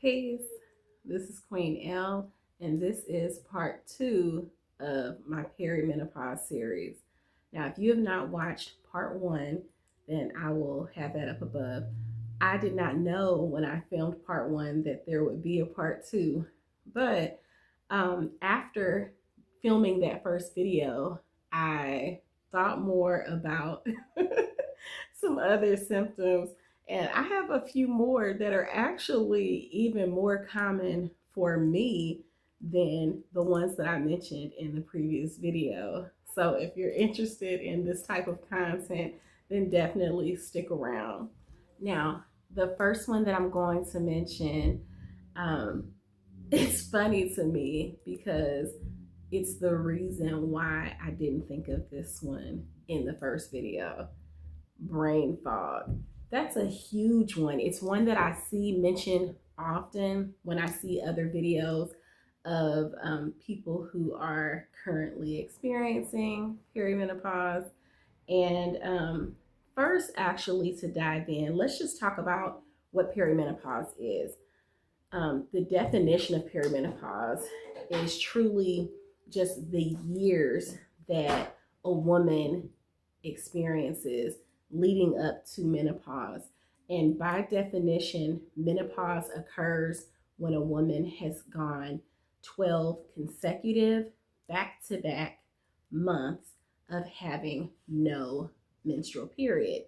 Peace. This is Queen Elle, and this is part 2 of my perimenopause series. Now, if you have not watched part 1, then I will have that up above. I did not know when I filmed part 1 that there would be a part 2, but after filming that first video, I thought more about some other symptoms, and I have a few more that are actually even more common for me than the ones that I mentioned in the previous video. So if you're interested in this type of content, then definitely stick around. Now, the first one that I'm going to mention, um, it's funny to me because it's the reason why I didn't think of this one in the first video. Brain fog. That's a huge one. It's one that I see mentioned often when I see other videos of people who are currently experiencing perimenopause. And first, actually, to dive in, let's just talk about what perimenopause is. The definition of perimenopause is truly just the years that a woman experiences leading up to menopause. And by definition, menopause occurs when a woman has gone 12 consecutive back to back months of having no menstrual period.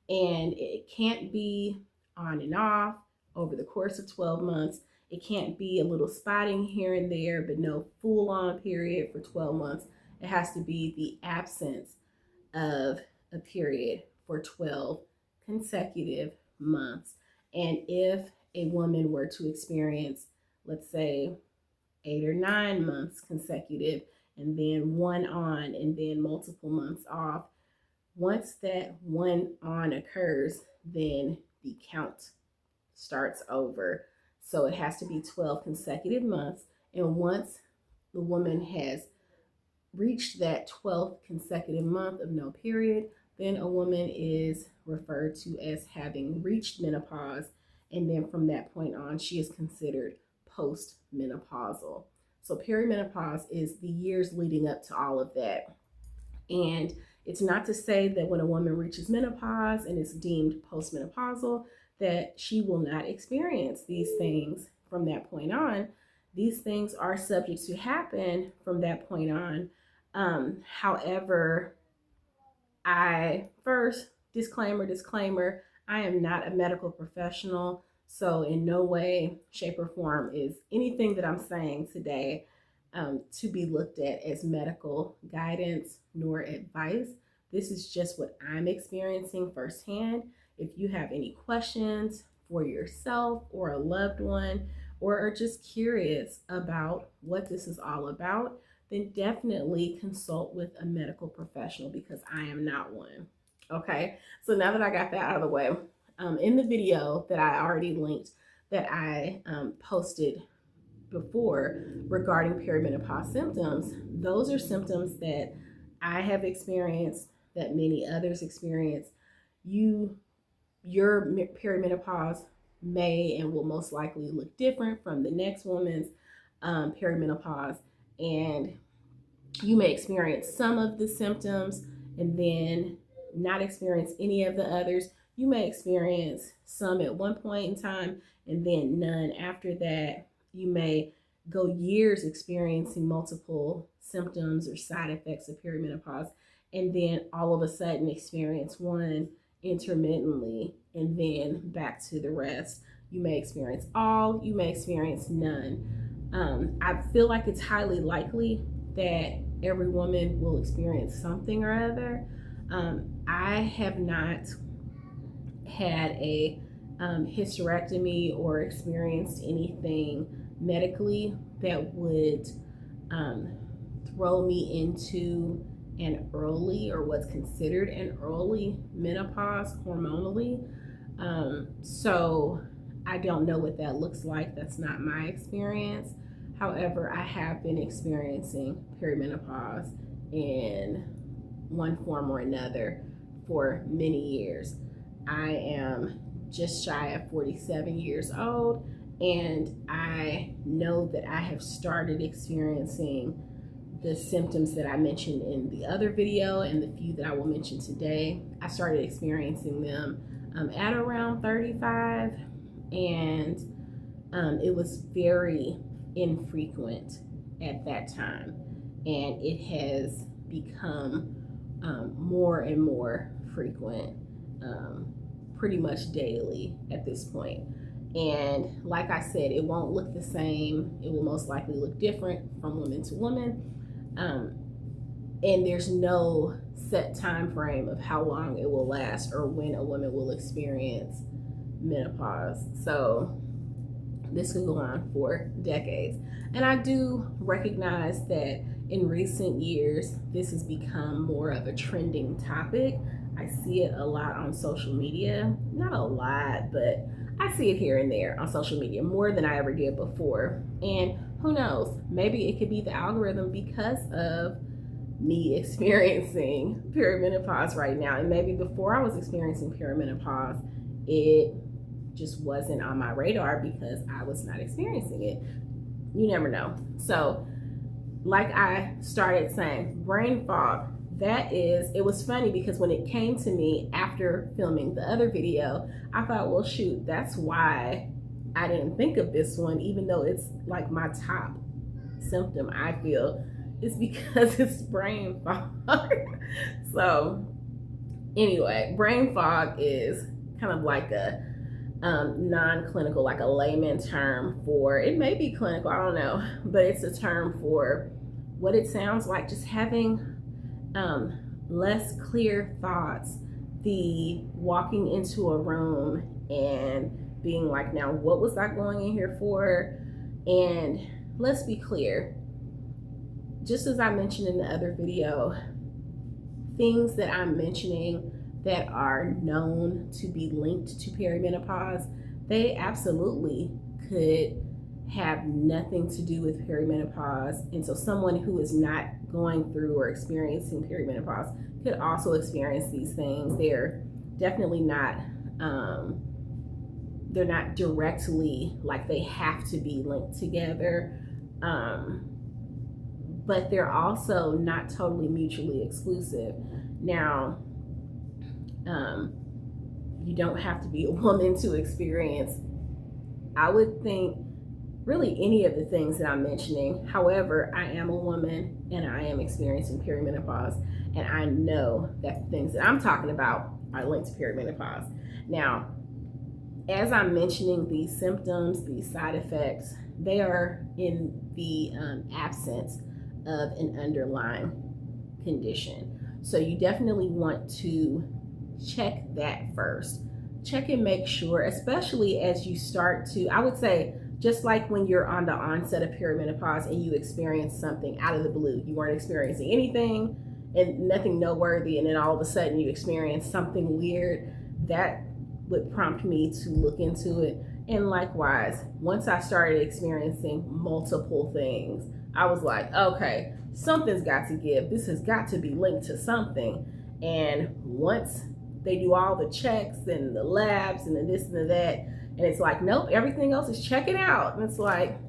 And it can't be on and off over the course of 12 months. It can't be a little spotting here and there, but no full on period for 12 months. It has to be the absence of a period for 12 consecutive months. And if a woman were to experience, let's say, 8 or 9 months consecutive, and then one on, and then multiple months off, once that one on occurs, then the count starts over. So it has to be 12 consecutive months. And once the woman has reached that 12th consecutive month of no period, then a woman is referred to as having reached menopause. And then from that point on, she is considered postmenopausal. So perimenopause is the years leading up to all of that. And it's not to say that when a woman reaches menopause and is deemed postmenopausal, that she will not experience these things from that point on. These things are subject to happen from that point on. However, I first, disclaimer, I am not a medical professional. So in no way, shape, or form is anything that I'm saying today to be looked at as medical guidance nor advice. This is just what I'm experiencing firsthand. If you have any questions for yourself or a loved one, or are just curious about what this is all about, then definitely consult with a medical professional because I am not one. Okay, so now that I got that out of the way, in the video that I already linked that I posted before regarding perimenopause symptoms, those are symptoms that I have experienced, that many others experience. Your perimenopause may and will most likely look different from the next woman's perimenopause, and you may experience some of the symptoms and then not experience any of the others. You may experience some at one point in time and then none after that. You may go years experiencing multiple symptoms or side effects of perimenopause, and then all of a sudden experience one intermittently and then back to the rest. You may experience all, you may experience none. I feel like it's highly likely that every woman will experience something or other. I have not had a hysterectomy or experienced anything medically that would throw me into an early, or what's considered an early menopause hormonally. So I don't know what that looks like. That's not my experience. However, I have been experiencing perimenopause in one form or another for many years. I am just shy of 47 years old, And I know that I have started experiencing the symptoms that I mentioned in the other video and the few that I will mention today. I started experiencing them at around 35, and it was very infrequent at that time, and it has become more and more frequent, pretty much daily at this point. And like I said, it won't look the same. It will most likely look different from woman to woman. And there's no set time frame of how long it will last or when a woman will experience menopause. So this could go on for decades. And I do recognize that in recent years, this has become more of a trending topic. I see it a lot on social media. Not a lot, but I see it here and there on social media more than I ever did before. And who knows, maybe it could be the algorithm because of me experiencing perimenopause right now. And maybe before I was experiencing perimenopause, it just wasn't on my radar because I was not experiencing it. You never know. So like I started saying, brain fog, it was funny because when it came to me after filming the other video, I thought, well, shoot, that's why I didn't think of this one, even though it's like my top symptom, I feel. It's because it's brain fog. So anyway, brain fog is kind of like a non-clinical, like a layman term for, it may be clinical, I don't know, but it's a term for what it sounds like, just having less clear thoughts, the walking into a room and being like, now what was I going in here for? And let's be clear, just as I mentioned in the other video, things that I'm mentioning that are known to be linked to perimenopause, they absolutely could have nothing to do with perimenopause. And so someone who is not going through or experiencing perimenopause could also experience these things. They're definitely not, they're not directly like they have to be linked together. But they're also not totally mutually exclusive. Now, you don't have to be a woman to experience, I would think, really any of the things that I'm mentioning. However, I am a woman and I am experiencing perimenopause, and I know that the things that I'm talking about are linked to perimenopause. Now, as I'm mentioning these symptoms, these side effects, they are in the absence of an underlying condition. So you definitely want to check that first. Check and make sure, especially as you start to, I would say, just like when you're on the onset of perimenopause and you experience something out of the blue, you weren't experiencing anything and nothing noteworthy, and then all of a sudden you experience something weird, that would prompt me to look into it. And likewise, once I started experiencing multiple things, I was like, okay, something's got to give. This has got to be linked to something. And once they do all the checks and the labs and the this and the that, and it's like, nope, everything else is checking out. And it's like,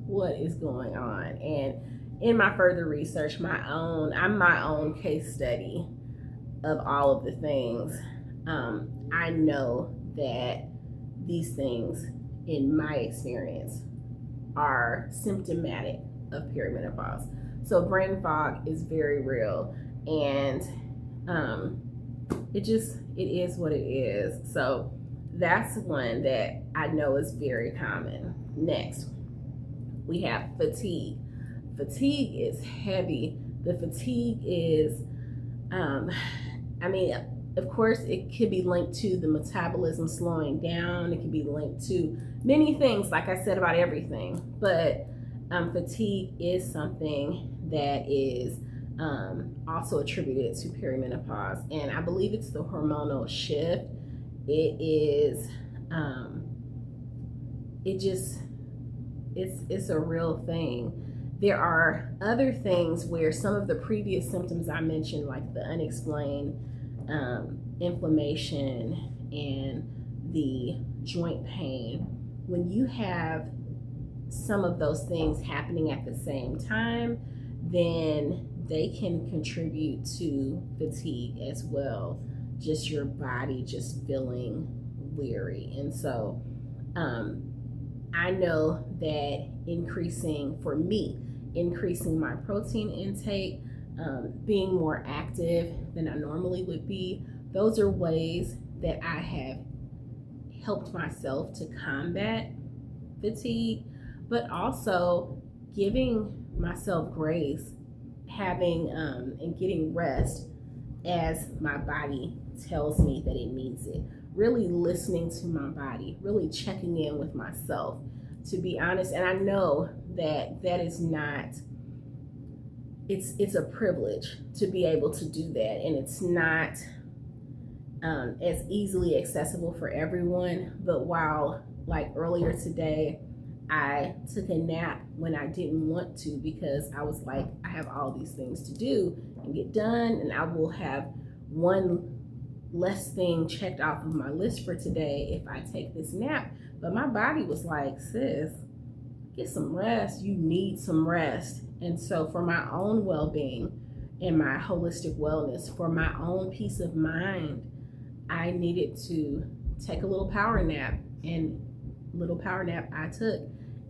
what is going on? And in my further research, I'm my own case study of all of the things. I know that these things, in my experience, are symptomatic of perimenopause. So brain fog is very real, and it is what it is. So that's one that I know is very common. Next, we have fatigue. Fatigue is heavy. The fatigue is, of course, it could be linked to the metabolism slowing down. It could be linked to many things, like I said, about everything. But fatigue is something that is also attributed to perimenopause. And I believe it's the hormonal shift. It is, it's a real thing. There are other things where some of the previous symptoms I mentioned, like the unexplained inflammation and the joint pain, when you have some of those things happening at the same time, then they can contribute to fatigue as well. Just your body just feeling weary. And so I know that for me, increasing my protein intake, being more active than I normally would be, those are ways that I have helped myself to combat fatigue, but also giving myself grace, having and getting rest as my body tells me that it needs it. Really listening to my body, really checking in with myself, to be honest. And I know that that is not, it's a privilege to be able to do that, and it's not as easily accessible for everyone. But while, like earlier today, I took a nap when I didn't want to because I was like, I have all these things to do and get done, and I will have one less thing checked off of my list for today if I take this nap. But my body was like, sis, get some rest. You need some rest. And so, for my own well being and my holistic wellness, for my own peace of mind, I needed to take a little power nap. And little power nap I took,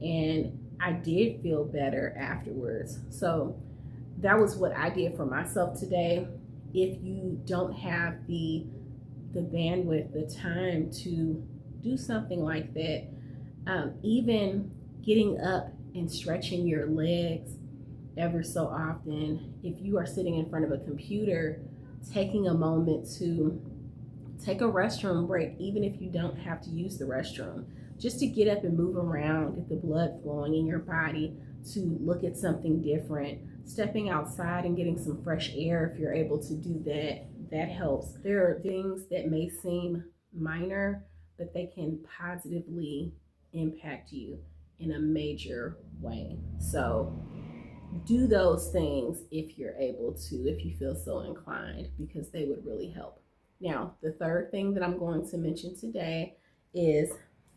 and I did feel better afterwards. So that was what I did for myself today. If you don't have the bandwidth, the time to do something like that, even getting up and stretching your legs ever so often, if you are sitting in front of a computer, taking a moment to take a restroom break, even if you don't have to use the restroom, just to get up and move around, get the blood flowing in your body, to look at something different, stepping outside and getting some fresh air. If you're able to do that, that helps. There are things that may seem minor, but they can positively impact you in a major way. So do those things if you're able to, if you feel so inclined, because they would really help. Now, the third thing that I'm going to mention today is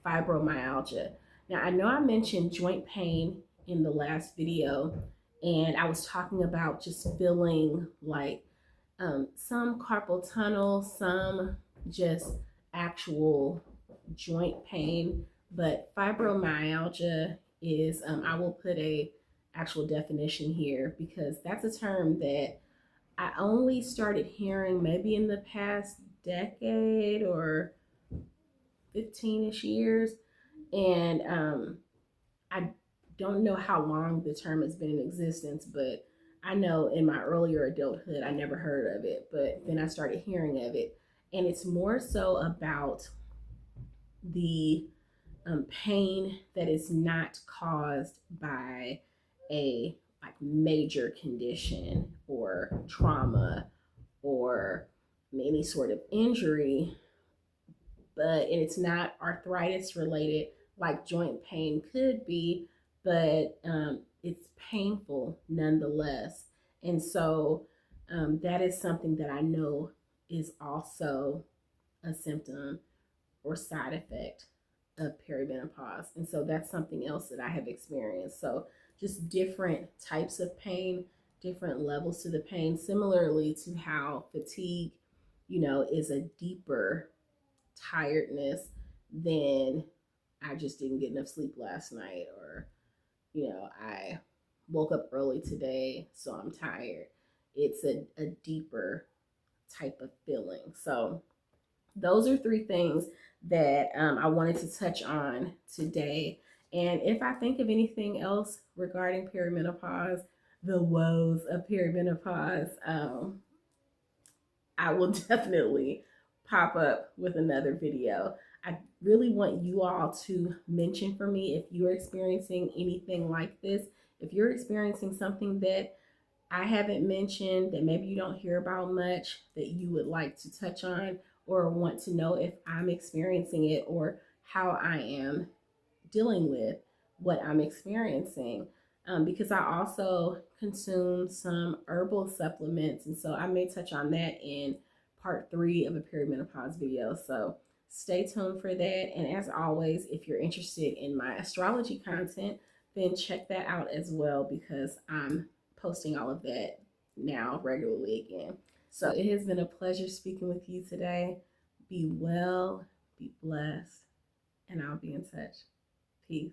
fibromyalgia. Now, I know I mentioned joint pain in the last video, and I was talking about just feeling like some carpal tunnel, some just actual joint pain. But fibromyalgia is, I will put a actual definition here because that's a term that I only started hearing maybe in the past decade or 15-ish years. And I don't know how long the term has been in existence, but I know in my earlier adulthood, I never heard of it, but then I started hearing of it. And it's more so about the pain that is not caused by a like major condition or trauma or any sort of injury, but and it's not arthritis related like joint pain could be, but it's painful nonetheless. And so that is something that I know is also a symptom or side effect of perimenopause. And so that's something else that I have experienced. So just different types of pain, different levels to the pain, similarly to how fatigue, is a deeper tiredness than I just didn't get enough sleep last night, or, I woke up early today, so I'm tired. It's a deeper type of feeling. So those are three things that I wanted to touch on today. And if I think of anything else regarding perimenopause, the woes of perimenopause, I will definitely pop up with another video. I really want you all to mention for me if you're experiencing anything like this, if you're experiencing something that I haven't mentioned, that maybe you don't hear about much, that you would like to touch on, or want to know if I'm experiencing it or how I am dealing with what I'm experiencing. Because I also consume some herbal supplements, and so I may touch on that in part 3 of a perimenopause video. So stay tuned for that. And as always, if you're interested in my astrology content, then check that out as well, because I'm posting all of that now regularly again. So it has been a pleasure speaking with you today. Be well, be blessed, and I'll be in touch. Peace.